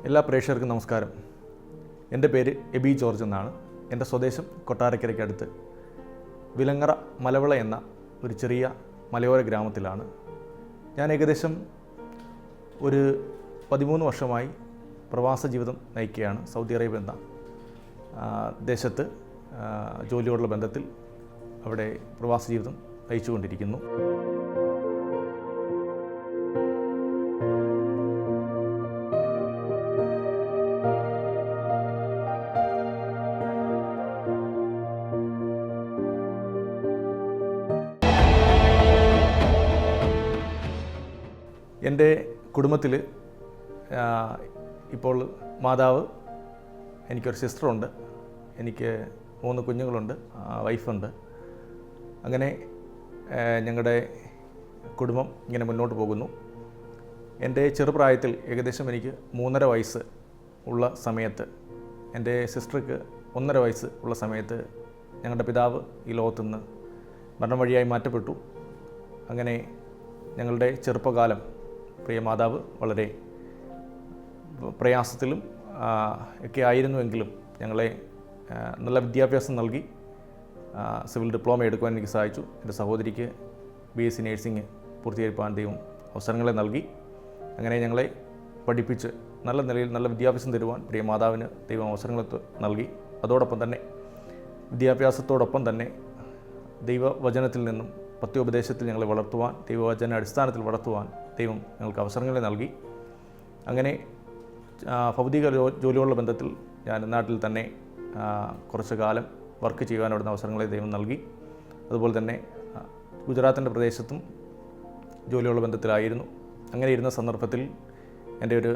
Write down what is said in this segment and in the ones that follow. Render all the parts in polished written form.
എല്ലാ പ്രേക്ഷകർക്കും നമസ്കാരം. എൻ്റെ പേര് എബി ജോർജ് എന്നാണ്. എൻ്റെ സ്വദേശം കൊട്ടാരക്കരയ്ക്കടുത്ത് വിലങ്ങറ മലവിള എന്ന ഒരു ചെറിയ മലയോര ഗ്രാമത്തിലാണ്. ഞാൻ ഏകദേശം ഒരു 13 വർഷമായി പ്രവാസ ജീവിതം നയിക്കുകയാണ്. സൗദി അറേബ്യ എന്ന ദേശത്ത് ജോലിയോടുള്ള ബന്ധത്തിൽ അവിടെ പ്രവാസ ജീവിതം നയിച്ചുകൊണ്ടിരിക്കുന്നു. എൻ്റെ കുടുംബത്തിൽ ഇപ്പോൾ മാതാവ്, എനിക്കൊരു സിസ്റ്ററുണ്ട്, എനിക്ക് 3 കുഞ്ഞുങ്ങളുണ്ട്, വൈഫുണ്ട്. അങ്ങനെ ഞങ്ങളുടെ കുടുംബം ഇങ്ങനെ മുന്നോട്ട് പോകുന്നു. എൻ്റെ ചെറുപ്രായത്തിൽ ഏകദേശം എനിക്ക് 3.5 വയസ്സ് ഉള്ള സമയത്ത്, എൻ്റെ സിസ്റ്റർക്ക് 1.5 വയസ്സ് ഉള്ള സമയത്ത് ഞങ്ങളുടെ പിതാവ് ഈ ലോകത്തുനിന്ന് മരണം വഴിയായി മാറ്റപ്പെട്ടു. അങ്ങനെ ഞങ്ങളുടെ ചെറുപ്പകാലം പ്രിയ മാതാവ് വളരെ പ്രയാസത്തിലും ഒക്കെ ആയിരുന്നുവെങ്കിലും ഞങ്ങളെ നല്ല വിദ്യാഭ്യാസം നൽകി സിവിൽ ഡിപ്ലോമ എടുക്കുവാൻ എനിക്ക് സാധിച്ചു. എൻ്റെ സഹോദരിക്ക് BSc നേഴ്സിംഗ് പൂർത്തീകരിക്കാൻ ദൈവം അവസരങ്ങളെ നൽകി. അങ്ങനെ ഞങ്ങളെ പഠിപ്പിച്ച് നല്ല നിലയിൽ നല്ല വിദ്യാഭ്യാസം തരുവാൻ പ്രിയ മാതാവിന് ദൈവം അവസരങ്ങൾ നൽകി. അതോടൊപ്പം തന്നെ വിദ്യാഭ്യാസത്തോടൊപ്പം തന്നെ ദൈവവചനത്തിൽ നിന്നും പത്യോപദേശത്തിൽ ഞങ്ങളെ വളർത്തുവാൻ, ദൈവവചന അടിസ്ഥാനത്തിൽ വളർത്തുവാൻ ദൈവം ഞങ്ങൾക്ക് അവസരങ്ങളെ നൽകി. അങ്ങനെ ഭൗതിക ജോലിയോടുള്ള ബന്ധത്തിൽ ഞാൻ നാട്ടിൽ തന്നെ കുറച്ചു കാലം വർക്ക് ചെയ്യുവാൻ അവിടുന്ന് അവസരങ്ങളെ ദൈവം നൽകി. അതുപോലെ തന്നെ ഗുജറാത്തിൻ്റെ പ്രദേശത്തും ജോലിയുള്ള ബന്ധത്തിലായിരുന്നു. അങ്ങനെ ഇരുന്ന സന്ദർഭത്തിൽ എൻ്റെ ഒരു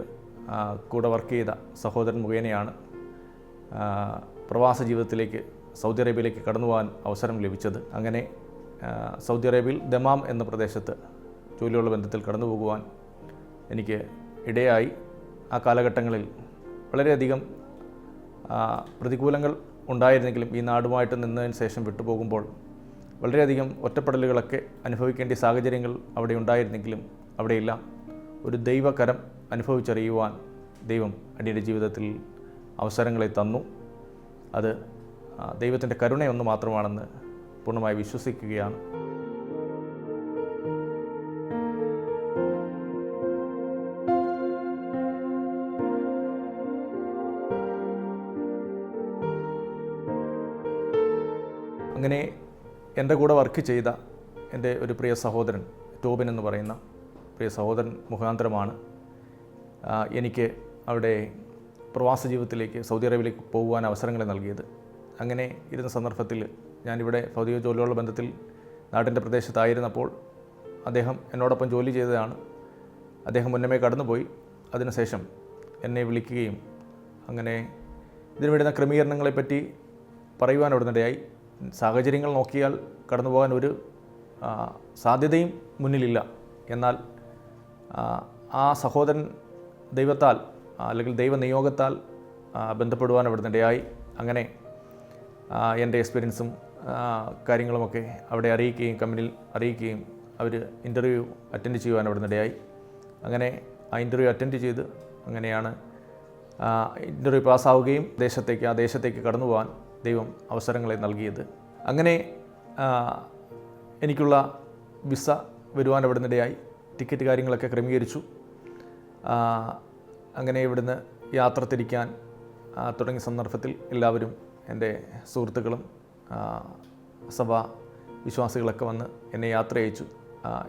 കൂടെ വർക്ക് ചെയ്ത സഹോദരൻ മുഖേനയാണ് പ്രവാസ ജീവിതത്തിലേക്ക് സൗദി അറേബ്യയിലേക്ക് കടന്നു പോകാൻ അവസരം ലഭിച്ചത്. അങ്ങനെ സൗദി അറേബ്യയിൽ ദമാം എന്ന പ്രദേശത്ത് ജോലിയുള്ള ബന്ധത്തിൽ കടന്നു പോകുവാൻ എനിക്ക് ഇടയായി. ആ കാലഘട്ടങ്ങളിൽ വളരെയധികം പ്രതികൂലങ്ങൾ ഉണ്ടായിരുന്നെങ്കിലും ഈ നാടുമായിട്ട് നിന്നതിന് ശേഷം വിട്ടുപോകുമ്പോൾ വളരെയധികം ഒറ്റപ്പെടലുകളൊക്കെ അനുഭവിക്കേണ്ട സാഹചര്യങ്ങൾ അവിടെ ഉണ്ടായിരുന്നെങ്കിലും അവിടെയെല്ലാം ഒരു ദൈവകരം അനുഭവിച്ചറിയുവാൻ ദൈവം അടിയുടെ ജീവിതത്തിൽ അവസരങ്ങളെ തന്നു. അത് ദൈവത്തിൻ്റെ കരുണയൊന്നു മാത്രമാണെന്ന് പൂർണ്ണമായി വിശ്വസിക്കുകയാണ്. അങ്ങനെ എൻ്റെ കൂടെ വർക്ക് ചെയ്ത എൻ്റെ ഒരു പ്രിയ സഹോദരൻ ടോബിൻ എന്ന് പറയുന്ന പ്രിയ സഹോദരൻ മുഖാന്തരമാണ് എനിക്ക് അവിടെ പ്രവാസ ജീവിതത്തിലേക്ക് സൗദി അറേബ്യയിലേക്ക് പോകുവാൻ അവസരങ്ങൾ നൽകിയത്. അങ്ങനെ ഇരുന്ന സന്ദർഭത്തിൽ ഞാനിവിടെ ഭൗതിക ജോലിയുള്ള ബന്ധത്തിൽ നാട്ടിൻ്റെ പ്രദേശത്തായിരുന്നപ്പോൾ അദ്ദേഹം എന്നോടൊപ്പം ജോലി ചെയ്തതാണ്. അദ്ദേഹം മുന്നമേ കടന്നുപോയി. അതിനുശേഷം എന്നെ വിളിക്കുകയും അങ്ങനെ ഇതിനു വേണ്ടുന്ന ക്രമീകരണങ്ങളെപ്പറ്റി പറയുവാൻ അവിടുന്നിടയായി. സാഹചര്യങ്ങൾ നോക്കിയാൽ കടന്നു പോകാൻ ഒരു സാധ്യതയും മുന്നിലില്ല. എന്നാൽ ആ സഹോദരൻ ദൈവത്താൽ അല്ലെങ്കിൽ ദൈവനിയോഗത്താൽ ബന്ധപ്പെടുവാൻ അവിടുന്നിടയായി. അങ്ങനെ എൻ്റെ എക്സ്പീരിയൻസും കാര്യങ്ങളുമൊക്കെ അവിടെ അറിയിക്കുകയും കമ്പനിയിൽ അറിയിക്കുകയും അവർ ഇൻ്റർവ്യൂ അറ്റൻഡ് ചെയ്യുവാൻ അവിടുന്നിടയായി. അങ്ങനെ ആ ഇൻ്റർവ്യൂ അറ്റൻഡ് ചെയ്ത് അങ്ങനെയാണ് ഇൻ്റർവ്യൂ പാസ്സാവുകയും ആ ദേശത്തേക്ക് കടന്നു പോകാൻ ദൈവം അവസരങ്ങളെ നൽകിയത്. അങ്ങനെ എനിക്കുള്ള വിസ വരുവാൻ അവിടുന്നിടയായി. ടിക്കറ്റ് കാര്യങ്ങളൊക്കെ ക്രമീകരിച്ചു. അങ്ങനെ ഇവിടുന്ന് യാത്ര തിരിക്കാൻ തുടങ്ങിയ സന്ദർഭത്തിൽ എല്ലാവരും എൻ്റെ സുഹൃത്തുക്കളും സഭാ വിശ്വാസികളൊക്കെ വന്ന് എന്നെ യാത്ര അയച്ചു.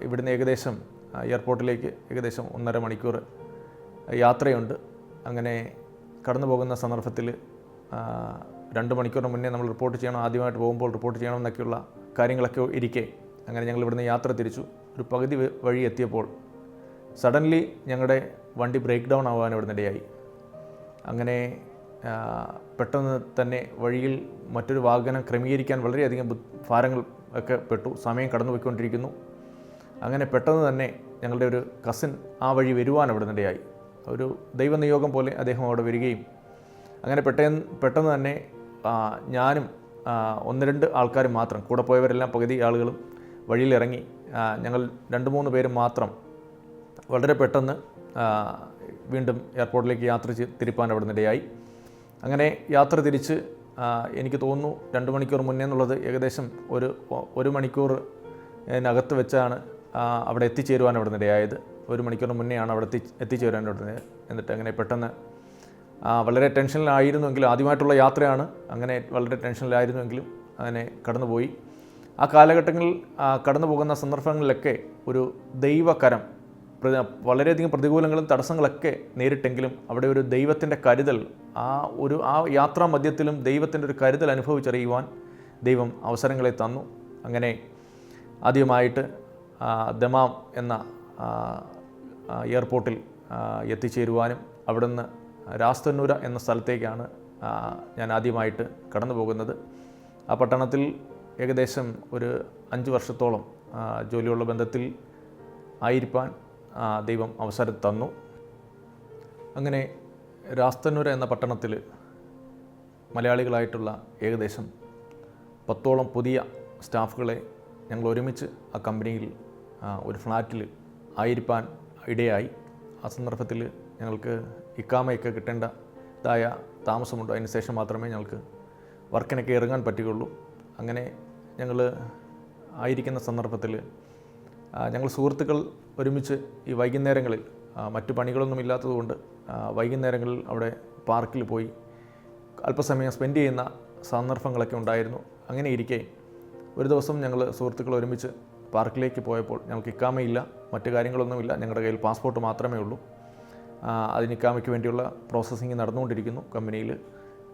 ഇവിടുന്ന് ഏകദേശം എയർപോർട്ടിലേക്ക് ഏകദേശം 1.5 മണിക്കൂർ യാത്രയുണ്ട്. അങ്ങനെ കടന്നു പോകുന്ന സന്ദർഭത്തിൽ 2 മണിക്കൂറിന് മുന്നേ നമ്മൾ റിപ്പോർട്ട് ചെയ്യണം, ആദ്യമായിട്ട് പോകുമ്പോൾ റിപ്പോർട്ട് ചെയ്യണം എന്നൊക്കെയുള്ള കാര്യങ്ങളൊക്കെ ഇരിക്കെ അങ്ങനെ ഞങ്ങൾ ഇവിടുന്ന് യാത്ര തിരിച്ചു. ഒരു പകുതി വഴി എത്തിയപ്പോൾ സഡൻലി ഞങ്ങളുടെ വണ്ടി ബ്രേക്ക് ഡൗൺ ആവാൻ ഇവിടുന്നിടയായി. അങ്ങനെ പെട്ടെന്ന് തന്നെ വഴിയിൽ മറ്റൊരു വാഹനം ക്രമീകരിക്കാൻ വളരെയധികം ഭാരങ്ങൾ ഒക്കെ പെട്ടു. സമയം കടന്നു പോയിക്കൊണ്ടിരിക്കുന്നു. അങ്ങനെ പെട്ടെന്ന് തന്നെ ഞങ്ങളുടെ ഒരു കസിൻ ആ വഴി വരുവാൻ അവിടുന്നിടയായി. ഒരു ദൈവനിയോഗം പോലെ അദ്ദേഹം അവിടെ വരികയും അങ്ങനെ പെട്ടെന്ന് തന്നെ ഞാനും 1-2 ആൾക്കാരും മാത്രം, കൂടെ പോയവരെല്ലാം പകുതി ആളുകളും വഴിയിലിറങ്ങി. ഞങ്ങൾ 2-3 പേരും മാത്രം വളരെ പെട്ടെന്ന് വീണ്ടും എയർപോർട്ടിലേക്ക് തിരിപ്പാൻ അവിടെ നിന്നിടയായി. അങ്ങനെ യാത്ര തിരിച്ച് എനിക്ക് തോന്നുന്നു 2 മണിക്കൂർ മുന്നേ എന്നുള്ളത് ഏകദേശം ഒരു മണിക്കൂറിനകത്ത് വെച്ചാണ് അവിടെ എത്തിച്ചേരുവാൻ അവിടെ നിന്നിടയായത്. 1 മണിക്കൂറിന് മുന്നെയാണ് അവിടെ എത്തിച്ചേരാൻ അവിടെ. എന്നിട്ട് അങ്ങനെ പെട്ടെന്ന് വളരെ ടെൻഷനിലായിരുന്നുവെങ്കിലും, ആദ്യമായിട്ടുള്ള യാത്രയാണ്, അങ്ങനെ വളരെ ടെൻഷനിലായിരുന്നുവെങ്കിലും അങ്ങനെ കടന്നുപോയി. ആ കാലഘട്ടങ്ങളിൽ കടന്നു പോകുന്ന സന്ദർഭങ്ങളിലൊക്കെ ഒരു ദൈവകരം, വളരെയധികം പ്രതികൂലങ്ങളും തടസ്സങ്ങളൊക്കെ നേരിട്ടെങ്കിലും അവിടെ ഒരു ദൈവത്തിൻ്റെ കരുതൽ, ആ യാത്രാ മധ്യത്തിലും ദൈവത്തിൻ്റെ ഒരു കരുതൽ അനുഭവിച്ചറിയുവാൻ ദൈവം അവസരങ്ങളെ തന്നു. അങ്ങനെ ആദ്യമായിട്ട് ദമാം എന്ന എയർപോർട്ടിൽ എത്തിച്ചേരുവാനും അവിടുന്ന് രാസ്തന്നൂര എന്ന സ്ഥലത്തേക്കാണ് ഞാൻ ആദ്യമായിട്ട് കടന്നു പോകുന്നത്. ആ പട്ടണത്തിൽ ഏകദേശം ഒരു 5 വർഷത്തോളം ജോലിയുള്ള ബന്ധത്തിൽ ആയിരിക്കാൻ ദൈവം അവസരം തന്നു. അങ്ങനെ രാസ്തന്നൂര എന്ന പട്ടണത്തിൽ മലയാളികളായിട്ടുള്ള ഏകദേശം 10ഓളം പുതിയ സ്റ്റാഫുകളെ ഞങ്ങൾ ഒരുമിച്ച് ആ കമ്പനിയിൽ ഒരു ഫ്ലാറ്റിൽ ആയിരിക്കാൻ ഇടയായി. ആ സന്ദർഭത്തിൽ ഞങ്ങൾക്ക് ഇക്കാമയൊക്കെ കിട്ടേണ്ടതായ താമസമുണ്ട്. അതിന് ശേഷം മാത്രമേ ഞങ്ങൾക്ക് വർക്കിനൊക്കെ ഇറങ്ങാൻ പറ്റുകയുള്ളൂ. അങ്ങനെ ഞങ്ങൾ ആയിരിക്കുന്ന സന്ദർഭത്തിൽ ഞങ്ങൾ സുഹൃത്തുക്കൾ ഒരുമിച്ച് ഈ വൈകുന്നേരങ്ങളിൽ, മറ്റു പണികളൊന്നും ഇല്ലാത്തതുകൊണ്ട് വൈകുന്നേരങ്ങളിൽ അവിടെ പാർക്കിൽ പോയി അല്പസമയം സ്പെൻഡ് ചെയ്യുന്ന സന്ദർഭങ്ങളൊക്കെ ഉണ്ടായിരുന്നു. അങ്ങനെ ഇരിക്കെ ഒരു ദിവസം ഞങ്ങൾ സുഹൃത്തുക്കൾ ഒരുമിച്ച് പാർക്കിലേക്ക് പോയപ്പോൾ ഞങ്ങൾക്ക് ഇക്കാമയില്ല, മറ്റു കാര്യങ്ങളൊന്നുമില്ല, ഞങ്ങളുടെ കയ്യിൽ പാസ്പോർട്ട് മാത്രമേ ഉള്ളൂ. അതിന് ഇക്കാമയ്ക്ക് വേണ്ടിയുള്ള പ്രോസസ്സിങ് നടന്നുകൊണ്ടിരിക്കുന്നു കമ്പനിയിൽ.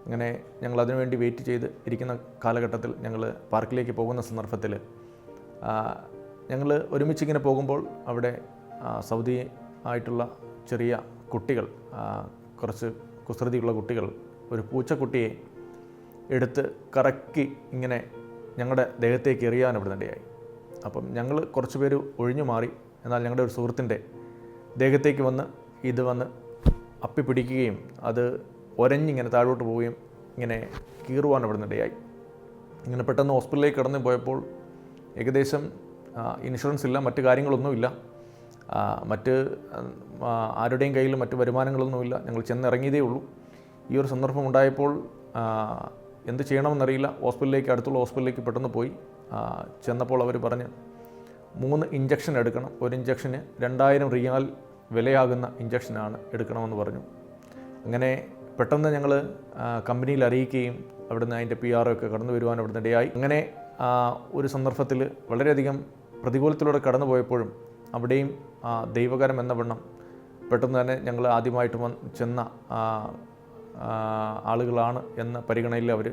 അങ്ങനെ ഞങ്ങൾ അതിനുവേണ്ടി വെയിറ്റ് ചെയ്ത് ഇരിക്കുന്ന കാലഘട്ടത്തിൽ ഞങ്ങൾ പാർക്കിലേക്ക് പോകുന്ന സന്ദർഭത്തിൽ ഞങ്ങൾ ഒരുമിച്ചിങ്ങനെ പോകുമ്പോൾ അവിടെ സൗദി ആയിട്ടുള്ള ചെറിയ കുട്ടികൾ, കുറച്ച് കുസൃതിയുള്ള കുട്ടികൾ ഒരു പൂച്ചക്കുട്ടിയെ എടുത്ത് കറക്കി ഇങ്ങനെ ഞങ്ങളുടെ ദേഹത്തേക്ക് എറിയാൻ അവിടെ നിന്നിടയായി. അപ്പം ഞങ്ങൾ കുറച്ച് പേര് ഒഴിഞ്ഞു മാറി. എന്നാൽ ഞങ്ങളുടെ ഒരു സുഹൃത്തിൻ്റെ ദേഹത്തേക്ക് വന്ന് അപ്പി പിടിക്കുകയും അത് ഒരഞ്ഞിങ്ങനെ താഴോട്ട് പോവുകയും ഇങ്ങനെ കീറുവാൻ അവിടെ നിന്നിടയായി. ഇങ്ങനെ പെട്ടെന്ന് ഹോസ്പിറ്റലിലേക്ക് കടന്നു പോയപ്പോൾ ഏകദേശം ഇൻഷുറൻസ് ഇല്ല, മറ്റു കാര്യങ്ങളൊന്നുമില്ല, മറ്റ് ആരുടെയും കയ്യിൽ മറ്റ് വരുമാനങ്ങളൊന്നുമില്ല. ഞങ്ങൾ ചെന്നിറങ്ങിയതേ ഉള്ളൂ. ഈ ഒരു സന്ദർഭം ഉണ്ടായപ്പോൾ എന്ത് ചെയ്യണമെന്നറിയില്ല. അടുത്തുള്ള ഹോസ്പിറ്റലിലേക്ക് പെട്ടെന്ന് പോയി. ചെന്നപ്പോൾ അവർ പറഞ്ഞ് 3 ഇഞ്ചക്ഷൻ എടുക്കണം, ഒരു ഇഞ്ചക്ഷന് 2000 റിയാൽ വിലയാകുന്ന ഇഞ്ചക്ഷനാണ് എടുക്കണമെന്ന് പറഞ്ഞു. അങ്ങനെ പെട്ടെന്ന് ഞങ്ങൾ കമ്പനിയിൽ അറിയിക്കുകയും അവിടുന്ന് അതിൻ്റെ PR ഒക്കെ കടന്നു വരുവാൻ അവിടുന്ന് ഇടയായി. അങ്ങനെ ഒരു സന്ദർഭത്തിൽ വളരെയധികം പ്രതികൂലത്തിലൂടെ കടന്നു പോയപ്പോഴും അവിടെയും ദൈവകരം എന്ന വണ്ണം പെട്ടെന്ന് തന്നെ ഞങ്ങൾ ആദ്യമായിട്ട് ചെന്ന ആളുകളാണ് എന്ന പരിഗണനയിൽ അവർ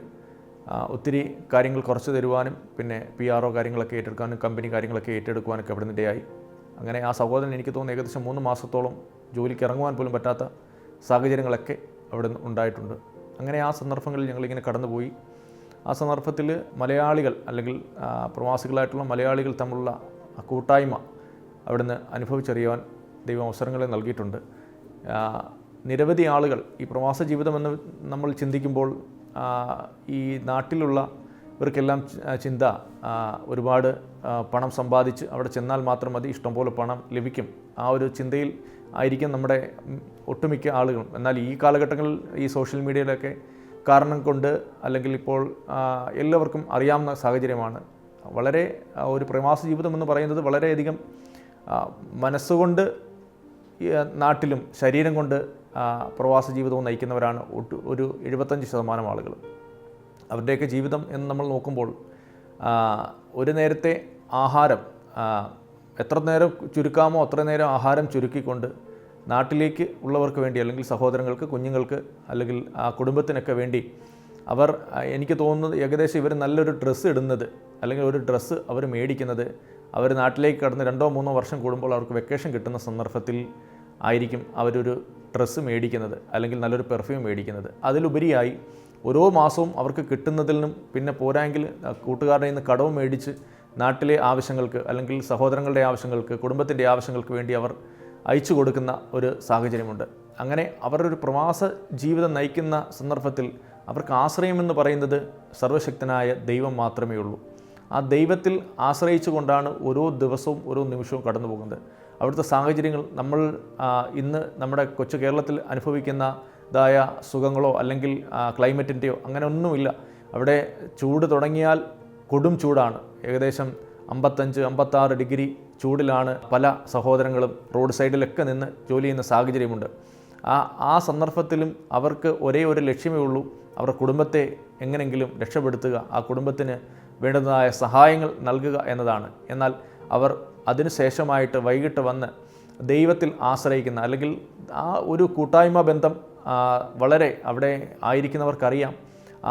ഒത്തിരി കാര്യങ്ങൾ കുറച്ച് തരുവാനും പിന്നെ PRO കാര്യങ്ങളൊക്കെ ഏറ്റെടുക്കാനും കമ്പനി കാര്യങ്ങളൊക്കെ ഏറ്റെടുക്കുവാനൊക്കെ അവിടെ നിന്നിടയായി. അങ്ങനെ ആ സഹോദരൻ എനിക്ക് തോന്നുന്നു ഏകദേശം 3 മാസത്തോളം ജോലിക്ക് ഇറങ്ങുവാൻ പോലും പറ്റാത്ത സാഹചര്യങ്ങളൊക്കെ അവിടെ ഉണ്ടായിട്ടുണ്ട്. അങ്ങനെ ആ സന്ദർഭങ്ങളിൽ ഞങ്ങളിങ്ങനെ കടന്നുപോയി. ആ സന്ദർഭത്തിൽ മലയാളികൾ അല്ലെങ്കിൽ പ്രവാസികളായിട്ടുള്ള മലയാളികൾ തമ്മിലുള്ള കൂട്ടായ്മ അവിടുന്ന് അനുഭവിച്ചറിയുവാൻ ദൈവം അവസരങ്ങളെ നൽകിയിട്ടുണ്ട്. നിരവധി ആളുകൾ ഈ പ്രവാസ ജീവിതമെന്ന് നമ്മൾ ചിന്തിക്കുമ്പോൾ ഈ നാട്ടിലുള്ള ഇവർക്കെല്ലാം ചിന്ത ഒരുപാട് പണം സമ്പാദിച്ച് അവിടെ ചെന്നാൽ മാത്രം മതി, ഇഷ്ടംപോലെ പണം ലഭിക്കും, ആ ഒരു ചിന്തയിൽ ആയിരിക്കും നമ്മുടെ ഒട്ടുമിക്ക ആളുകളും. എന്നാൽ ഈ കാലഘട്ടങ്ങളിൽ ഈ സോഷ്യൽ മീഡിയയിലൊക്കെ കാരണം കൊണ്ട് അല്ലെങ്കിൽ ഇപ്പോൾ എല്ലാവർക്കും അറിയാവുന്ന സാഹചര്യമാണ്. വളരെ ഒരു പ്രവാസ ജീവിതം എന്ന് പറയുന്നത് വളരെയധികം മനസ്സുകൊണ്ട് നാട്ടിലും ശരീരം കൊണ്ട് പ്രവാസ ജീവിതവും നയിക്കുന്നവരാണ് ഒരു 75% ആളുകൾ. അവരുടെയൊക്കെ ജീവിതം എന്ന് നമ്മൾ നോക്കുമ്പോൾ ഒരു നേരത്തെ ആഹാരം എത്ര നേരം ചുരുക്കാമോ അത്ര നേരം ആഹാരം ചുരുക്കിക്കൊണ്ട് നാട്ടിലേക്ക് ഉള്ളവർക്ക് വേണ്ടി അല്ലെങ്കിൽ സഹോദരങ്ങൾക്ക്, കുഞ്ഞുങ്ങൾക്ക് അല്ലെങ്കിൽ ആ കുടുംബത്തിനൊക്കെ വേണ്ടി അവർ, എനിക്ക് തോന്നുന്നത് ഏകദേശം ഇവർ നല്ലൊരു ഡ്രസ്സ് ഇടുന്നത് അല്ലെങ്കിൽ ഒരു ഡ്രസ്സ് അവർ മേടിക്കുന്നത് അവർ നാട്ടിലേക്ക് കടന്ന് 2-3 വർഷം കൂടുമ്പോൾ അവർക്ക് വെക്കേഷൻ കിട്ടുന്ന സന്ദർഭത്തിൽ ആയിരിക്കും അവരൊരു ഡ്രസ്സ് മേടിക്കുന്നത് അല്ലെങ്കിൽ നല്ലൊരു പെർഫ്യൂം മേടിക്കുന്നത്. അതിലുപരിയായി ഓരോ മാസവും അവർക്ക് കിട്ടുന്നതിനും പിന്നെ പോരായെങ്കിൽ കൂട്ടുകാരുടെ നിന്ന് കടവും മേടിച്ച് നാട്ടിലെ ആവശ്യങ്ങൾക്ക് അല്ലെങ്കിൽ സഹോദരങ്ങളുടെ ആവശ്യങ്ങൾക്ക്, കുടുംബത്തിൻ്റെ ആവശ്യങ്ങൾക്ക് വേണ്ടി അവർ അയച്ചു കൊടുക്കുന്ന ഒരു സാഹചര്യമുണ്ട്. അങ്ങനെ അവരൊരു പ്രവാസ ജീവിതം നയിക്കുന്ന സന്ദർഭത്തിൽ അവർക്ക് ആശ്രയമെന്ന് പറയുന്നത് സർവശക്തനായ ദൈവം മാത്രമേ ഉള്ളൂ. ആ ദൈവത്തിൽ ആശ്രയിച്ചു കൊണ്ടാണ് ഓരോ ദിവസവും ഓരോ നിമിഷവും കടന്നു പോകുന്നത്. അവിടുത്തെ സാഹചര്യങ്ങൾ നമ്മൾ ഇന്ന് നമ്മുടെ കൊച്ചു കേരളത്തിൽ അനുഭവിക്കുന്നതായ സുഖങ്ങളോ അല്ലെങ്കിൽ ക്ലൈമറ്റിൻ്റെയോ അങ്ങനെ ഒന്നുമില്ല. അവിടെ ചൂട് തുടങ്ങിയാൽ കൊടും ചൂടാണ്. ഏകദേശം 55-56 ഡിഗ്രി ചൂടിലാണ് പല സഹോദരങ്ങളും റോഡ് സൈഡിലൊക്കെ നിന്ന് ജോലി ചെയ്യുന്ന സാഹചര്യമുണ്ട്. ആ സന്ദർഭത്തിലും അവർക്ക് ഒരേ ഒരു ലക്ഷ്യമേ ഉള്ളൂ, അവരുടെ കുടുംബത്തെ എങ്ങനെയെങ്കിലും രക്ഷപ്പെടുത്തുക, ആ കുടുംബത്തിന് വേണ്ടുന്നതായ സഹായങ്ങൾ നൽകുക എന്നതാണ്. എന്നാൽ അവർ അതിനുശേഷമായിട്ട് വൈകിട്ട് വന്ന് ദൈവത്തിൽ ആശ്രയിക്കുന്ന, അല്ലെങ്കിൽ ആ ഒരു കൂട്ടായ്മ ബന്ധം വളരെ അവിടെ ആയിരിക്കുന്നവർക്കറിയാം.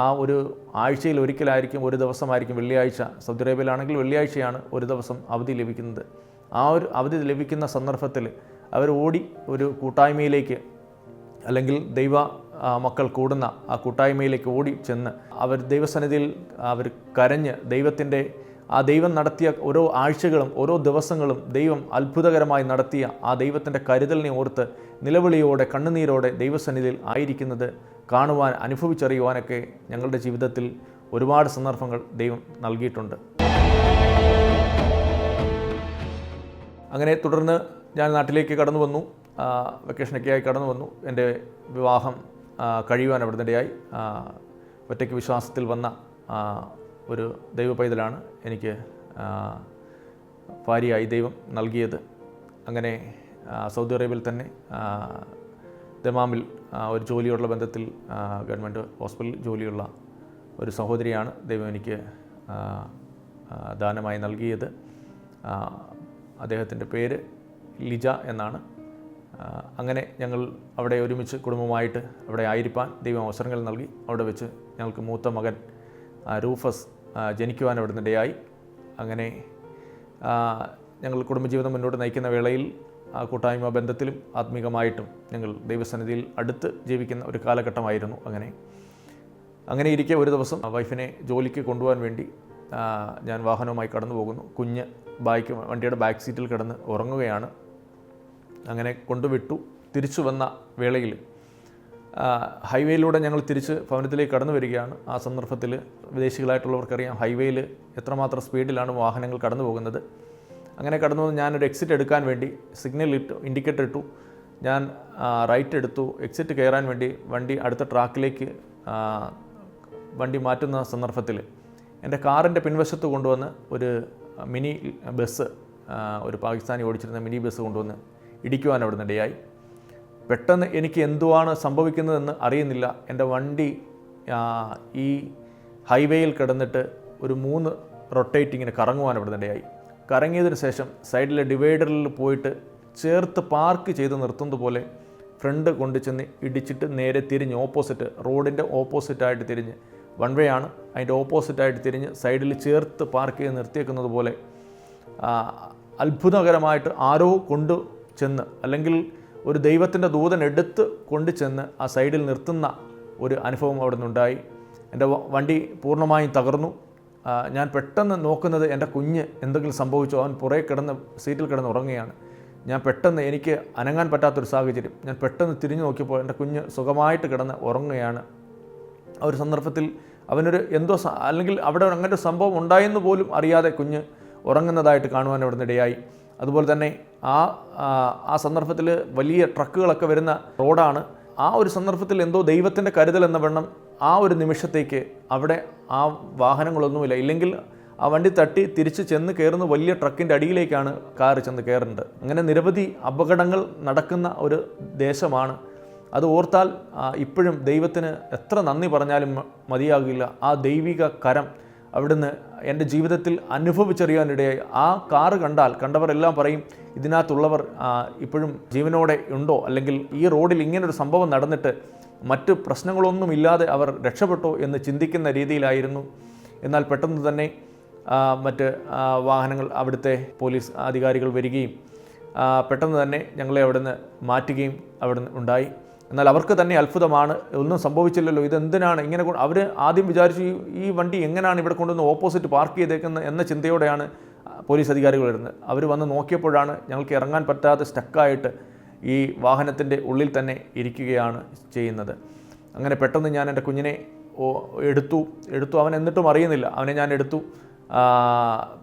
ആ ഒരു ആഴ്ചയിൽ ഒരിക്കലായിരിക്കും, ഒരു ദിവസമായിരിക്കും വെള്ളിയാഴ്ച. സൗദി അറേബ്യയിലാണെങ്കിൽ വെള്ളിയാഴ്ചയാണ് ഒരു ദിവസം അവധി ലഭിക്കുന്നത്. ആ ഒരു അവധി ലഭിക്കുന്ന സന്ദർഭത്തിൽ അവർ ഓടി ഒരു കൂട്ടായ്മയിലേക്ക്, അല്ലെങ്കിൽ ദൈവ മക്കൾ കൂടുന്ന ആ കൂട്ടായ്മയിലേക്ക് ഓടി ചെന്ന് അവർ ദൈവസന്നിധിയിൽ അവർ കരഞ്ഞ് ദൈവം നടത്തിയ ഓരോ ആഴ്ചകളും ഓരോ ദിവസങ്ങളും ദൈവം അത്ഭുതകരമായി നടത്തിയ ആ ദൈവത്തിൻ്റെ കരുതലിനെ ഓർത്ത് നിലവിളിയോടെ കണ്ണുനീരോടെ ദൈവസന്നിധിയിൽ ആയിരിക്കുന്നത് കാണുവാൻ, അനുഭവിച്ചറിയുവാനൊക്കെ ഞങ്ങളുടെ ജീവിതത്തിൽ ഒരുപാട് സന്ദർഭങ്ങൾ ദൈവം നൽകിയിട്ടുണ്ട്. അങ്ങനെ തുടർന്ന് ഞാൻ നാട്ടിലേക്ക് കടന്നു വന്നു, വെക്കേഷനൊക്കെയായി കടന്നു വന്നു. എൻ്റെ വിവാഹം കഴിയുവാൻ അവിടുന്നിടയായി. ഒറ്റയ്ക്ക് വിശ്വാസത്തിൽ വന്ന ഒരു ദൈവ പൈതലാണ് എനിക്ക് ഭാര്യയായി ദൈവം നൽകിയത്. അങ്ങനെ സൗദി അറേബ്യയിൽ തന്നെ ദമാമിൽ ഒരു ജോലിയുള്ള ബന്ധത്തിൽ ഗവൺമെൻറ് ഹോസ്പിറ്റലിൽ ജോലിയുള്ള ഒരു സഹോദരിയാണ് ദൈവം എനിക്ക് ദാനമായി നൽകിയത്. അദ്ദേഹത്തിൻ്റെ പേര് ലിജ എന്നാണ്. അങ്ങനെ ഞങ്ങൾ അവിടെ ഒരുമിച്ച് കുടുംബമായിട്ട് അവിടെ ആയിരിക്കാൻ ദൈവം അവസരങ്ങൾ നൽകി. അവിടെ വെച്ച് ഞങ്ങൾക്ക് മൂത്ത മകൻ റൂഫസ് ജനിക്കുവാൻ അവിടുന്നിടയായി. അങ്ങനെ ഞങ്ങൾ കുടുംബജീവിതം മുന്നോട്ട് നയിക്കുന്ന വേളയിൽ ആ കൂട്ടായ്മ ബന്ധത്തിലും ആത്മീകമായിട്ടും ഞങ്ങൾ ദൈവസന്നിധിയിൽ അടുത്ത് ജീവിക്കുന്ന ഒരു കാലഘട്ടമായിരുന്നു. അങ്ങനെ ഇരിക്കെ ഒരു ദിവസം വൈഫിനെ ജോലിക്ക് കൊണ്ടുപോകാൻ വേണ്ടി ഞാൻ വാഹനവുമായി കടന്നു പോകുന്നു. കുഞ്ഞ് വണ്ടിയുടെ ബാക്ക് സീറ്റിൽ കിടന്ന് ഉറങ്ങുകയാണ്. അങ്ങനെ കൊണ്ടുവിട്ടു. തിരിച്ചു വന്ന വേളയിൽ ഹൈവേയിലൂടെ ഞങ്ങൾ തിരിച്ച് ഭവനത്തിലേക്ക് കടന്നു വരികയാണ്. ആ സന്ദർഭത്തിൽ വിദേശികളായിട്ടുള്ളവർക്കറിയാം ഹൈവേയിൽ എത്രമാത്രം സ്പീഡിലാണ് വാഹനങ്ങൾ കടന്നു പോകുന്നത്. അങ്ങനെ കടന്നു വന്ന് ഞാനൊരു എക്സിറ്റ് എടുക്കാൻ വേണ്ടി സിഗ്നൽ ഇൻഡിക്കേറ്റർ ഇട്ടു. ഞാൻ റൈറ്റ് എടുത്തു. എക്സിറ്റ് കയറാൻ വേണ്ടി വണ്ടി അടുത്ത ട്രാക്കിലേക്ക് വണ്ടി മാറ്റുന്ന സന്ദർഭത്തിൽ എൻ്റെ കാറിൻ്റെ പിൻവശത്ത് കൊണ്ടുവന്ന് ഒരു മിനി ബസ്, ഒരു പാകിസ്ഥാനി ഓടിച്ചിരുന്ന മിനി ബസ് കൊണ്ടുവന്ന് ഇടിക്കുവാൻ അവിടുന്നിടയായി. പെട്ടെന്ന് എനിക്ക് എന്തുവാണ് സംഭവിക്കുന്നതെന്ന് അറിയുന്നില്ല. എൻ്റെ വണ്ടി ഈ ഹൈവേയിൽ കിടന്നിട്ട് ഒരു 3 റൊട്ടേറ്റിങ്ങിന് കറങ്ങുവാൻ അവിടുന്നിടയായി. കറങ്ങിയതിന് ശേഷം സൈഡിലെ ഡിവൈഡറിൽ പോയിട്ട് ചേർത്ത് പാർക്ക് ചെയ്ത് നിർത്തുന്നത് പോലെ ഫ്രണ്ട് കൊണ്ടു ചെന്ന് ഇടിച്ചിട്ട് നേരെ തിരിഞ്ഞ് റോഡിൻ്റെ ഓപ്പോസിറ്റായിട്ട് തിരിഞ്ഞ്, വൺ വേ ആണ്, അതിൻ്റെ ഓപ്പോസിറ്റായിട്ട് തിരിഞ്ഞ് സൈഡിൽ ചേർത്ത് പാർക്ക് ചെയ്ത് നിർത്തിയേക്കുന്നത് പോലെ അത്ഭുതകരമായിട്ട് ആരോ കൊണ്ടു ചെന്ന്, അല്ലെങ്കിൽ ഒരു ദൈവത്തിൻ്റെ ദൂതൻ എടുത്ത് കൊണ്ടു ചെന്ന് ആ സൈഡിൽ നിർത്തുന്ന ഒരു അനുഭവം അവിടെ നിന്നുണ്ടായി. എൻ്റെ വണ്ടി പൂർണ്ണമായും തകർന്നു. ഞാൻ പെട്ടെന്ന് നോക്കുന്നത് എൻ്റെ കുഞ്ഞ് എന്തെങ്കിലും സംഭവിച്ചോ, അവൻ പുറകെ സീറ്റിൽ കിടന്ന് ഉറങ്ങുകയാണ്. ഞാൻ പെട്ടെന്ന്, എനിക്ക് അനങ്ങാൻ പറ്റാത്തൊരു സാഹചര്യം, ഞാൻ പെട്ടെന്ന് തിരിഞ്ഞു നോക്കിയപ്പോൾ എൻ്റെ കുഞ്ഞ് സുഖമായിട്ട് കിടന്ന് ഉറങ്ങുകയാണ്. ആ ഒരു സന്ദർഭത്തിൽ അവനൊരു അല്ലെങ്കിൽ അവിടെ അങ്ങനെ ഒരു സംഭവം ഉണ്ടായെന്ന് പോലും അറിയാതെ കുഞ്ഞ് ഉറങ്ങുന്നതായിട്ട് കാണുവാൻ അവിടെ നിന്നിടയായി. അതുപോലെ തന്നെ ആ സന്ദർഭത്തിൽ വലിയ ട്രക്കുകളൊക്കെ വരുന്ന റോഡാണ്. ആ ഒരു സന്ദർഭത്തിൽ എന്തോ ദൈവത്തിൻ്റെ കരുതൽ എന്ന വണ്ണം ആ ഒരു നിമിഷത്തേക്ക് അവിടെ ആ വാഹനങ്ങളൊന്നുമില്ല. ഇല്ലെങ്കിൽ ആ വണ്ടി തട്ടി തിരിച്ച് ചെന്ന് കയറുന്ന വലിയ ട്രക്കിൻ്റെ അടിയിലേക്കാണ് കാർ ചെന്ന് കയറുന്നത്. അങ്ങനെ നിരവധി അപകടങ്ങൾ നടക്കുന്ന ഒരു ദേശമാണ്. അത് ഓർത്താൽ ഇപ്പോഴും ദൈവത്തിന് എത്ര നന്ദി പറഞ്ഞാലും മതിയാകില്ല. ആ ദൈവിക കരം അവിടുന്ന് എൻ്റെ ജീവിതത്തിൽ അനുഭവിച്ചറിയാനിടയായി. ആ കാറ് കണ്ടവരെല്ലാം പറയും, ഇതിനകത്തുള്ളവർ ഇപ്പോഴും ജീവനോടെ ഉണ്ടോ, അല്ലെങ്കിൽ ഈ റോഡിൽ ഇങ്ങനൊരു സംഭവം നടന്നിട്ട് മറ്റ് പ്രശ്നങ്ങളൊന്നുമില്ലാതെ അവർ രക്ഷപ്പെട്ടോ എന്ന് ചിന്തിക്കുന്ന രീതിയിലായിരുന്നു. എന്നാൽ പെട്ടെന്ന് തന്നെ മറ്റ് വാഹനങ്ങൾ, അവിടുത്തെ പോലീസ് അധികാരികൾ വരികയും പെട്ടെന്ന് തന്നെ ഞങ്ങളെ അവിടുന്ന് മാറ്റുകയും അവിടുന്ന് ഉണ്ടായി. എന്നാൽ അവർക്ക് തന്നെ അത്ഭുതമാണ്, ഒന്നും സംഭവിച്ചില്ലല്ലോ, ഇതെന്തിനാണ് ഇങ്ങനെ. അവർ ആദ്യം വിചാരിച്ചു ഈ വണ്ടി എങ്ങനെയാണ് ഇവിടെ കൊണ്ടുവന്ന് ഓപ്പോസിറ്റ് പാർക്ക് ചെയ്തേക്കുന്നത് എന്ന ചിന്തയോടെയാണ് പോലീസ് അധികാരികൾ വരുന്നത്. അവർ വന്ന് നോക്കിയപ്പോഴാണ് ഞങ്ങൾക്ക് ഇറങ്ങാൻ പറ്റാതെ സ്റ്റക്കായിട്ട് ഈ വാഹനത്തിൻ്റെ ഉള്ളിൽ തന്നെ ഇരിക്കുകയാണ് ചെയ്യുന്നത്. അങ്ങനെ പെട്ടെന്ന് ഞാൻ എൻ്റെ കുഞ്ഞിനെ എടുത്തു. അവൻ എന്നിട്ടും അറിയുന്നില്ല. അവനെ ഞാൻ എടുത്തു,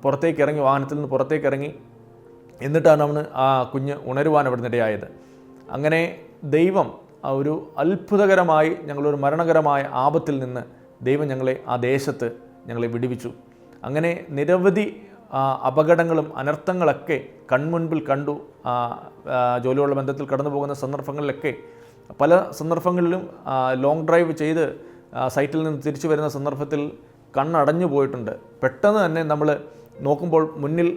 പുറത്തേക്ക് ഇറങ്ങി, വാഹനത്തിൽ നിന്ന് പുറത്തേക്ക് ഇറങ്ങി. എന്നിട്ടാണ് അവന് ആ കുഞ്ഞ് ഉണരുവാൻ അവിടെ നിടയായത്. അങ്ങനെ ദൈവം ഒരു അത്ഭുതകരമായി ഞങ്ങളൊരു മരണകരമായ ആപത്തിൽ നിന്ന് ദൈവം ഞങ്ങളെ ആ ദേശത്ത് ഞങ്ങളെ വിടുവിച്ചു. അങ്ങനെ നിരവധി അപകടങ്ങളും അനർത്ഥങ്ങളൊക്കെ കൺമുൻപിൽ കണ്ടു. ജോലിയുള്ള ബന്ധത്തിൽ കടന്നു പോകുന്ന സന്ദർഭങ്ങളിലൊക്കെ പല സന്ദർഭങ്ങളിലും ലോങ് ഡ്രൈവ് ചെയ്ത് സൈറ്റിൽ നിന്ന് തിരിച്ചു വരുന്ന സന്ദർഭത്തിൽ കണ്ണടഞ്ഞു പോയിട്ടുണ്ട്. പെട്ടെന്ന് തന്നെ നമ്മൾ നോക്കുമ്പോൾ മുന്നിൽ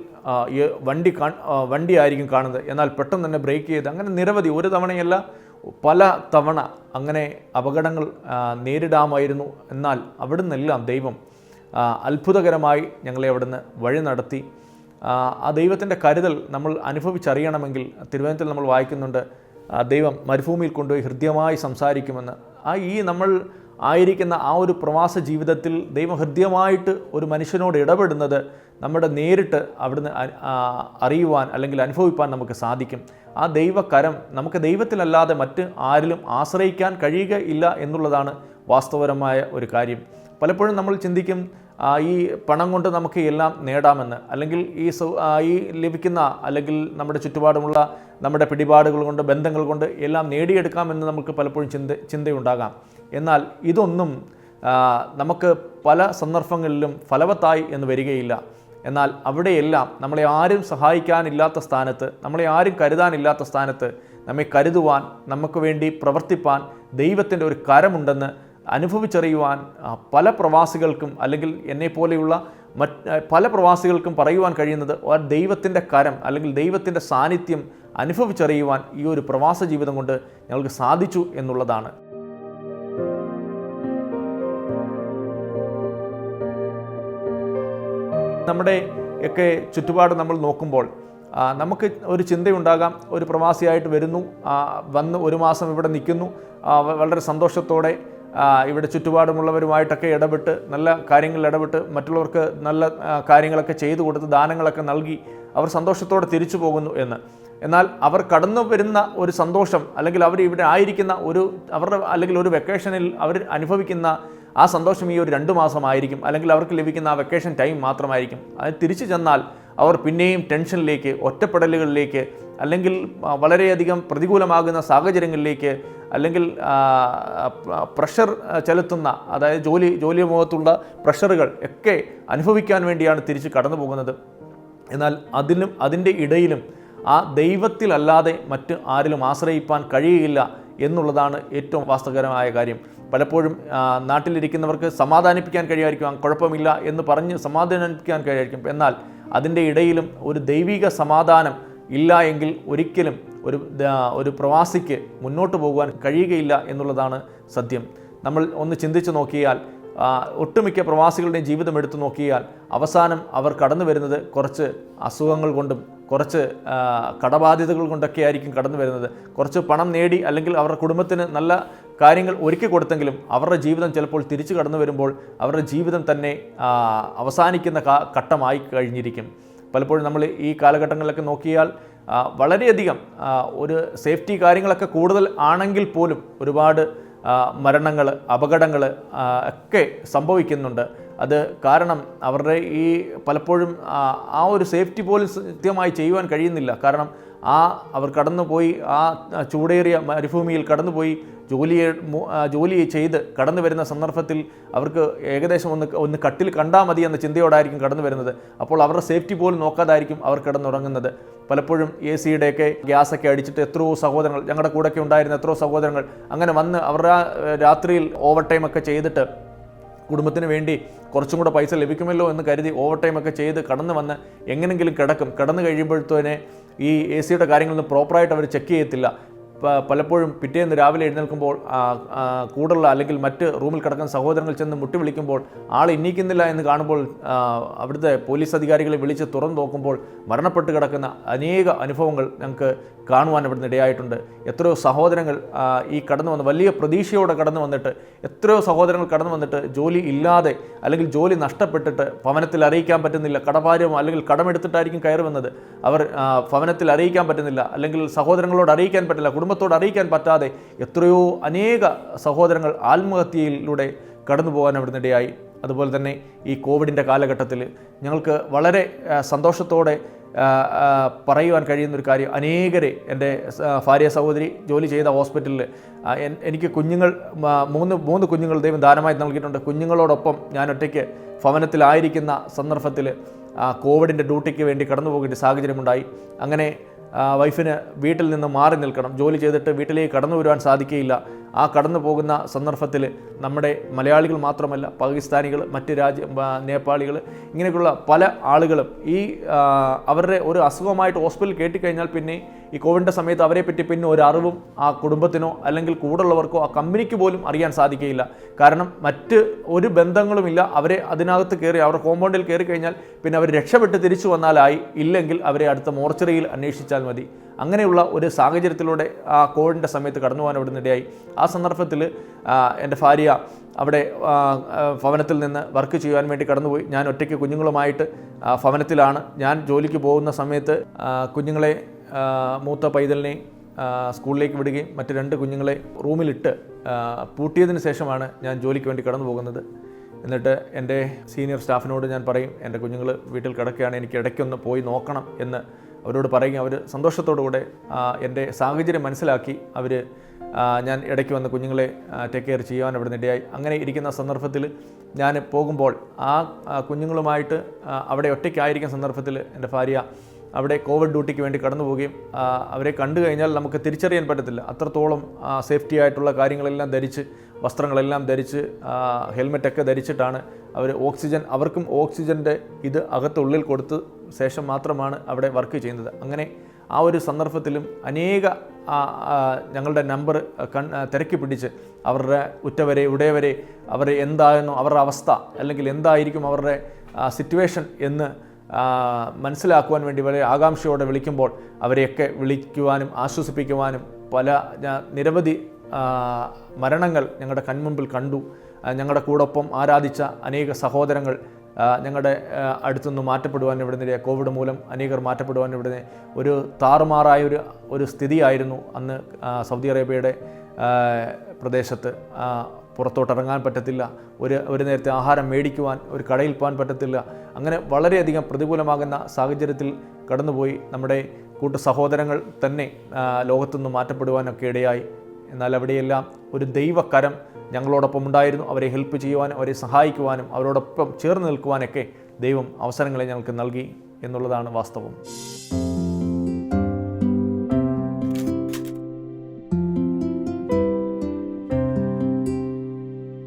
വണ്ടി ആയിരിക്കും കാണുന്നത്, എന്നാൽ പെട്ടെന്ന് തന്നെ ബ്രേക്ക് ചെയ്ത് അങ്ങനെ നിരവധി, ഒരു തവണയല്ല പല തവണ അങ്ങനെ അപകടങ്ങൾ നേരിടാമായിരുന്നു. എന്നാൽ അവിടുന്നെല്ലാം ദൈവം അത്ഭുതകരമായി ഞങ്ങളെ അവിടുന്ന് വഴി നടത്തി. ആ ദൈവത്തിൻ്റെ കരുതൽ നമ്മൾ അനുഭവിച്ചറിയണമെങ്കിൽ തിരുവചനത്തിൽ നമ്മൾ വായിക്കുന്നുണ്ട്, ദൈവം മരുഭൂമിയിൽ കൊണ്ടുപോയി ഹൃദ്യമായി സംസാരിക്കുമെന്ന്. നമ്മൾ ആയിരിക്കുന്ന ആ ഒരു പ്രവാസ ജീവിതത്തിൽ ദൈവം ഹൃദ്യമായിട്ട് ഒരു മനുഷ്യനോട് ഇടപെടുന്നത് നമ്മുടെ നേരിട്ട് അവിടുന്ന് അറിയുവാൻ അല്ലെങ്കിൽ അനുഭവിപ്പാൻ നമുക്ക് സാധിക്കും. ആ ദൈവകരം നമുക്ക് ദൈവത്തിലല്ലാതെ മറ്റ് ആരിലും ആശ്രയിക്കാൻ കഴിയുകയില്ല എന്നുള്ളതാണ് വാസ്തവപരമായ ഒരു കാര്യം. പലപ്പോഴും നമ്മൾ ചിന്തിക്കും ഈ പണം കൊണ്ട് നമുക്ക് എല്ലാം നേടാമെന്ന്, അല്ലെങ്കിൽ ഈ ലഭിക്കുന്ന അല്ലെങ്കിൽ നമ്മുടെ ചുറ്റുപാടുമുള്ള നമ്മുടെ പിടിപാടുകൾ കൊണ്ട് ബന്ധങ്ങൾ കൊണ്ട് എല്ലാം നേടിയെടുക്കാമെന്ന് നമുക്ക് പലപ്പോഴും ചിന്തയുണ്ടാകാം. എന്നാൽ ഇതൊന്നും നമുക്ക് പല സന്ദർഭങ്ങളിലും ഫലവത്തായി എന്ന് വരികയില്ല. എന്നാൽ അവിടെയെല്ലാം നമ്മളെ ആരും സഹായിക്കാനില്ലാത്ത സ്ഥാനത്ത്, നമ്മളെ ആരും കരുതാനില്ലാത്ത സ്ഥാനത്ത് നമ്മെ കരുതുവാൻ, നമുക്ക് വേണ്ടി പ്രവർത്തിപ്പാൻ ദൈവത്തിൻ്റെ ഒരു കരമുണ്ടെന്ന് അനുഭവിച്ചറിയുവാൻ പല പ്രവാസികൾക്കും അല്ലെങ്കിൽ എന്നെപ്പോലെയുള്ള പല പ്രവാസികൾക്കും പറയുവാൻ കഴിയുന്നത് ദൈവത്തിൻ്റെ കരം അല്ലെങ്കിൽ ദൈവത്തിൻ്റെ സാന്നിധ്യം അനുഭവിച്ചറിയുവാൻ ഈ ഒരു പ്രവാസ ജീവിതം കൊണ്ട് ഞങ്ങൾക്ക് സാധിച്ചു എന്നുള്ളതാണ്. നമ്മുടെ ഒക്കെ ചുറ്റുപാട് നമ്മൾ നോക്കുമ്പോൾ നമുക്ക് ഒരു ചിന്തയുണ്ടാകാം, ഒരു പ്രവാസിയായിട്ട് വരുന്നു, വന്ന് ഒരു മാസം ഇവിടെ നിൽക്കുന്നു, വളരെ സന്തോഷത്തോടെ ഇവിടെ ചുറ്റുപാടുമുള്ളവരുമായിട്ടൊക്കെ ഇടപെട്ട് നല്ല കാര്യങ്ങളിൽ ഇടപെട്ട് മറ്റുള്ളവർക്ക് നല്ല കാര്യങ്ങളൊക്കെ ചെയ്തു കൊടുത്ത് ദാനങ്ങളൊക്കെ നൽകി അവർ സന്തോഷത്തോടെ തിരിച്ചു പോകുന്നു എന്ന്. എന്നാൽ അവർ കടന്നു വരുന്ന ഒരു സന്തോഷം അല്ലെങ്കിൽ അവർ ഇവിടെ ആയിരിക്കുന്ന അവരുടെ അല്ലെങ്കിൽ ഒരു വെക്കേഷനിൽ അവർ അനുഭവിക്കുന്ന ആ സന്തോഷം ഈ ഒരു 2 മാസമായിരിക്കും, അല്ലെങ്കിൽ അവർക്ക് ലഭിക്കുന്ന ആ വെക്കേഷൻ ടൈം മാത്രമായിരിക്കും. അത് തിരിച്ചു ചെന്നാൽ അവർ പിന്നെയും ടെൻഷനിലേക്ക്, ഒറ്റപ്പെടലുകളിലേക്ക്, അല്ലെങ്കിൽ വളരെയധികം പ്രതികൂലമാകുന്ന സാഹചര്യങ്ങളിലേക്ക്, അല്ലെങ്കിൽ പ്രഷർ ചെലുത്തുന്ന, അതായത് ജോലി മുഖത്തുള്ള പ്രഷറുകൾ ഒക്കെ അനുഭവിക്കാൻ വേണ്ടിയാണ് തിരിച്ച് കടന്നു പോകുന്നത്. എന്നാൽ അതിൻ്റെ ഇടയിലും ആ ദൈവത്തിലല്ലാതെ മറ്റ് ആരിലും ആശ്രയിപ്പാൻ കഴിയുകയില്ല എന്നുള്ളതാണ് ഏറ്റവും വാസ്തവകരമായ കാര്യം. പലപ്പോഴും നാട്ടിലിരിക്കുന്നവർക്ക് സമാധാനിപ്പിക്കാൻ കഴിയുമായിരിക്കും, കുഴപ്പമില്ല എന്ന് പറഞ്ഞ് സമാധാനിപ്പിക്കാൻ കഴിയുമായിരിക്കും. എന്നാൽ അതിൻ്റെ ഇടയിലും ഒരു ദൈവിക സമാധാനം ഇല്ല എങ്കിൽ ഒരിക്കലും ഒരു പ്രവാസിക്ക് മുന്നോട്ട് പോകുവാൻ കഴിയുകയില്ല എന്നുള്ളതാണ് സത്യം. നമ്മൾ ഒന്ന് ചിന്തിച്ച് നോക്കിയാൽ ഒട്ടുമിക്ക പ്രവാസികളുടെയും ജീവിതം എടുത്തു നോക്കിയാൽ അവസാനം അവർ കടന്നു വരുന്നത് കുറച്ച് അസുഖങ്ങൾ കൊണ്ടും കുറച്ച് കടബാധ്യതകൾ കൊണ്ടൊക്കെ ആയിരിക്കും കടന്നു വരുന്നത്. കുറച്ച് പണം നേടി അല്ലെങ്കിൽ അവരുടെ കുടുംബത്തിന് നല്ല കാര്യങ്ങൾ ഒരുക്കി കൊടുത്തെങ്കിലും അവരുടെ ജീവിതം ചിലപ്പോൾ തിരിച്ചു കടന്നു വരുമ്പോൾ അവരുടെ ജീവിതം തന്നെ അവസാനിക്കുന്ന ഘട്ടമായി കഴിഞ്ഞിരിക്കും. പലപ്പോഴും നമ്മൾ ഈ കാലഘട്ടങ്ങളിലൊക്കെ നോക്കിയാൽ വളരെയധികം ഒരു സേഫ്റ്റി കാര്യങ്ങളൊക്കെ കൂടുതൽ ആണെങ്കിൽ പോലും ഒരുപാട് മരണങ്ങൾ, അപകടങ്ങൾ ഒക്കെ സംഭവിക്കുന്നുണ്ട്. അത് കാരണം അവരുടെ ഈ പലപ്പോഴും ആ ഒരു സേഫ്റ്റി പോലും കൃത്യമായി ചെയ്യുവാൻ കഴിയുന്നില്ല. കാരണം അവർ കടന്നുപോയി ആ ചൂടേറിയ മരുഭൂമിയിൽ കടന്നുപോയി ജോലി ചെയ്ത് കടന്നു വരുന്ന സന്ദർഭത്തിൽ അവർക്ക് ഏകദേശം ഒന്ന് കട്ടിൽ കണ്ടാൽ മതി എന്ന ചിന്തയോടായിരിക്കും കടന്നു വരുന്നത്. അപ്പോൾ അവരുടെ സേഫ്റ്റി പോലും നോക്കാതായിരിക്കും അവർ കിടന്നുറങ്ങുന്നത്. പലപ്പോഴും AC-യുടെയൊക്കെ ഗ്യാസൊക്കെ അടിച്ചിട്ട് എത്രയോ സഹോദരങ്ങൾ, ഞങ്ങളുടെ കൂടെയൊക്കെ ഉണ്ടായിരുന്ന എത്രയോ സഹോദരങ്ങൾ അങ്ങനെ വന്ന് അവരുടെ രാത്രിയിൽ ഓവർ ടൈമൊക്കെ ചെയ്തിട്ട് കുടുംബത്തിന് വേണ്ടി കുറച്ചും കൂടെ പൈസ ലഭിക്കുമല്ലോ എന്ന് കരുതി ഓവർ ടൈമൊക്കെ ചെയ്ത് കടന്നു വന്ന് എങ്ങനെങ്കിലും കടന്നു കഴിയുമ്പോഴത്തേനെ ഈ AC-യുടെ കാര്യങ്ങളൊന്നും പ്രോപ്പറായിട്ട് അവർ ചെക്ക് ചെയ്യത്തില്ല. പലപ്പോഴും പിറ്റേന്ന് രാവിലെ എഴുന്നേൽക്കുമ്പോൾ കൂടുതലുള്ള അല്ലെങ്കിൽ മറ്റ് റൂമിൽ കിടക്കുന്ന സഹോദരങ്ങൾ ചെന്ന് മുട്ടി വിളിക്കുമ്പോൾ ആൾ എണീക്കുന്നില്ല എന്ന് കാണുമ്പോൾ അവിടുത്തെ പോലീസ് അധികാരികളെ വിളിച്ച് തുറന്നു നോക്കുമ്പോൾ മരണപ്പെട്ട് കിടക്കുന്ന അനേക അനുഭവങ്ങൾ ഞങ്ങൾക്ക് കാണുവാൻ ഇവിടുന്ന് ഇടയായിട്ടുണ്ട്. എത്രയോ സഹോദരങ്ങൾ ഈ കടന്നു വന്ന് വലിയ പ്രതീക്ഷയോടെ കടന്നു വന്നിട്ട് എത്രയോ സഹോദരങ്ങൾ കടന്നു വന്നിട്ട് ജോലി ഇല്ലാതെ അല്ലെങ്കിൽ ജോലി നഷ്ടപ്പെട്ടിട്ട് ഭവനത്തിൽ അറിയിക്കാൻ പറ്റുന്നില്ല, കടഭാരം അല്ലെങ്കിൽ കടമെടുത്തിട്ടായിരിക്കും കയറി വന്നത്, അവർ ഭവനത്തിൽ അറിയിക്കാൻ പറ്റുന്നില്ല, അല്ലെങ്കിൽ സഹോദരങ്ങളോട് അറിയിക്കാൻ പറ്റില്ല, കുടുംബത്തോട് അറിയിക്കാൻ പറ്റാതെ എത്രയോ അനേക സഹോദരങ്ങൾ ആത്മഹത്യയിലൂടെ കടന്നു പോകാൻ അവിടുന്ന് ഇടയായി. അതുപോലെ തന്നെ ഈ കോവിഡിൻ്റെ കാലഘട്ടത്തിൽ ഞങ്ങൾക്ക് വളരെ സന്തോഷത്തോടെ പറയുവാൻ കഴിയുന്നൊരു കാര്യം, അനേകരെ എൻ്റെ ഭാര്യ സഹോദരി ജോലി ചെയ്ത ഹോസ്പിറ്റലിൽ എനിക്ക് കുഞ്ഞുങ്ങൾ മൂന്ന് കുഞ്ഞുങ്ങൾ ദൈവം ദാനമായി നൽകിയിട്ടുണ്ട്. കുഞ്ഞുങ്ങളോടൊപ്പം ഞാൻ ഒറ്റയ്ക്ക് ഭവനത്തിലായിരിക്കുന്ന സന്ദർഭത്തിൽ കോവിഡിൻ്റെ ഡ്യൂട്ടിക്ക് വേണ്ടി കടന്നു പോകേണ്ട സാഹചര്യമുണ്ടായി. അങ്ങനെ വൈഫിന് വീട്ടിൽ നിന്ന് മാറി നിൽക്കണം, ജോലി ചെയ്തിട്ട് വീട്ടിലേക്ക് കടന്നു വരുവാൻ സാധിക്കുകയില്ല. ആ കടന്നു പോകുന്ന സന്ദർഭത്തിൽ നമ്മുടെ മലയാളികൾ മാത്രമല്ല, പാകിസ്ഥാനികൾ, മറ്റ് നേപ്പാളികൾ, ഇങ്ങനെയൊക്കെയുള്ള പല ആളുകളും ഈ അവരുടെ ഒരു അസുഖമായിട്ട് ഹോസ്പിറ്റലിൽ കേട്ടിക്കഴിഞ്ഞാൽ പിന്നെ ഈ കോവിഡിൻ്റെ സമയത്ത് അവരെപ്പറ്റി പിന്നെ ഒരു അറിവും ആ കുടുംബത്തിനോ അല്ലെങ്കിൽ കൂടുള്ളവർക്കോ ആ കമ്പനിക്ക് പോലും അറിയാൻ സാധിക്കുകയില്ല. കാരണം മറ്റ് ഒരു ബന്ധങ്ങളുമില്ല. അവരെ അതിനകത്ത് കയറി അവർ കോമ്പൗണ്ടിൽ കയറി കഴിഞ്ഞാൽ പിന്നെ അവർ രക്ഷപ്പെട്ട് തിരിച്ചു വന്നാലായി, ഇല്ലെങ്കിൽ അവരെ അടുത്ത മോർച്ചറിയിൽ അന്വേഷിച്ചാൽ മതി. അങ്ങനെയുള്ള ഒരു സാഹചര്യത്തിലൂടെ ആ കോവിഡിൻ്റെ സമയത്ത് കടന്നു പോകാൻ അവിടെ നിന്നിടയായി. ആ സന്ദർഭത്തിൽ എൻ്റെ ഭാര്യ അവിടെ ഭവനത്തിൽ നിന്ന് വർക്ക് ചെയ്യാൻ വേണ്ടി കടന്നുപോയി. ഞാൻ ഒറ്റയ്ക്ക് കുഞ്ഞുങ്ങളുമായിട്ട് ഭവനത്തിലാണ്. ഞാൻ ജോലിക്ക് പോകുന്ന സമയത്ത് കുഞ്ഞുങ്ങളെ, മൂത്ത പൈതലിനെ സ്കൂളിലേക്ക് വിടുകയും മറ്റ് 2 കുഞ്ഞുങ്ങളെ റൂമിലിട്ട് പൂട്ടിയതിന് ശേഷമാണ് ഞാൻ ജോലിക്ക് വേണ്ടി കടന്നു പോകുന്നത്. എന്നിട്ട് എൻ്റെ സീനിയർ സ്റ്റാഫിനോട് ഞാൻ പറയും, എൻ്റെ കുഞ്ഞുങ്ങൾ വീട്ടിൽ കിടക്കുകയാണ്, എനിക്ക് ഇടയ്ക്കൊന്ന് പോയി നോക്കണം എന്ന് അവരോട് പറയുകയും അവർ സന്തോഷത്തോടുകൂടെ എൻ്റെ സാഹചര്യം മനസ്സിലാക്കി ഞാൻ ഇടയ്ക്ക് വന്ന് കുഞ്ഞുങ്ങളെ ടേക്ക് കെയർ ചെയ്യാൻ അവിടെ നിന്നിടയായി. അങ്ങനെ ഇരിക്കുന്ന സന്ദർഭത്തിൽ ഞാൻ പോകുമ്പോൾ ആ കുഞ്ഞുങ്ങളുമായിട്ട് അവിടെ ഒറ്റയ്ക്കായിരിക്കുന്ന സന്ദർഭത്തിൽ എൻ്റെ ഭാര്യ അവിടെ കോവിഡ് ഡ്യൂട്ടിക്ക് വേണ്ടി കടന്നു പോവുകയും അവരെ കണ്ടു കഴിഞ്ഞാൽ നമുക്ക് തിരിച്ചറിയാൻ പറ്റത്തില്ല. അത്രത്തോളം സേഫ്റ്റി ആയിട്ടുള്ള കാര്യങ്ങളെല്ലാം ധരിച്ച്, വസ്ത്രങ്ങളെല്ലാം ധരിച്ച്, ഹെൽമെറ്റൊക്കെ ധരിച്ചിട്ടാണ് അവർ അവർക്കും ഓക്സിജൻ്റെ ഇത് അകത്തുള്ളിൽ കൊടുത്ത് ശേഷം മാത്രമാണ് അവിടെ വർക്ക് ചെയ്യുന്നത്. അങ്ങനെ ആ ഒരു സന്ദർഭത്തിലും അനേക ഞങ്ങളുടെ നമ്പർ തിരക്കി പിടിച്ച് അവരുടെ ഉറ്റവരെ ഉടയവരെ അവർ എന്തായിരുന്നു അവരുടെ അവസ്ഥ, അല്ലെങ്കിൽ എന്തായിരിക്കും അവരുടെ സിറ്റുവേഷൻ എന്ന് മനസ്സിലാക്കുവാൻ വേണ്ടി വളരെ ആകാംക്ഷയോടെ വിളിക്കുമ്പോൾ അവരെയൊക്കെ വിളിക്കുവാനും ആശ്വസിപ്പിക്കുവാനും നിരവധി മരണങ്ങൾ ഞങ്ങളുടെ കൺമുമ്പിൽ കണ്ടു. ഞങ്ങളുടെ കൂടൊപ്പം ആരാധിച്ച അനേക സഹോദരങ്ങൾ ഞങ്ങളുടെ അടുത്തുനിന്ന് മാറ്റപ്പെടുവാൻ ഇവിടുന്ന്, കോവിഡ് മൂലം അനേകർ മാറ്റപ്പെടുവാൻ ഇവിടുന്ന് ഒരു താറുമാറായ ഒരു സ്ഥിതിയായിരുന്നു അന്ന്. സൗദി അറേബ്യയുടെ പ്രദേശത്ത് പുറത്തോട്ടിറങ്ങാൻ പറ്റത്തില്ല, ഒരു നേരത്തെ ആഹാരം മേടിക്കുവാൻ ഒരു കടയിൽ പോകാൻ പറ്റത്തില്ല. അങ്ങനെ വളരെയധികം പ്രതികൂലമാകുന്ന സാഹചര്യത്തിൽ കടന്നുപോയി നമ്മുടെ കൂട്ടു സഹോദരങ്ങൾ തന്നെ ലോകത്തുനിന്ന് മാറ്റപ്പെടുവാനൊക്കെ ഇടയായി. എന്നാൽ അവിടെയെല്ലാം ഒരു ദൈവകരം ഞങ്ങളോടൊപ്പം ഉണ്ടായിരുന്നു. അവരെ ഹെൽപ്പ് ചെയ്യുവാനും അവരെ സഹായിക്കുവാനും അവരോടൊപ്പം ചേർന്ന് നിൽക്കുവാനൊക്കെ ദൈവം അവസരങ്ങളെ ഞങ്ങൾക്ക് നൽകി എന്നുള്ളതാണ് വാസ്തവം.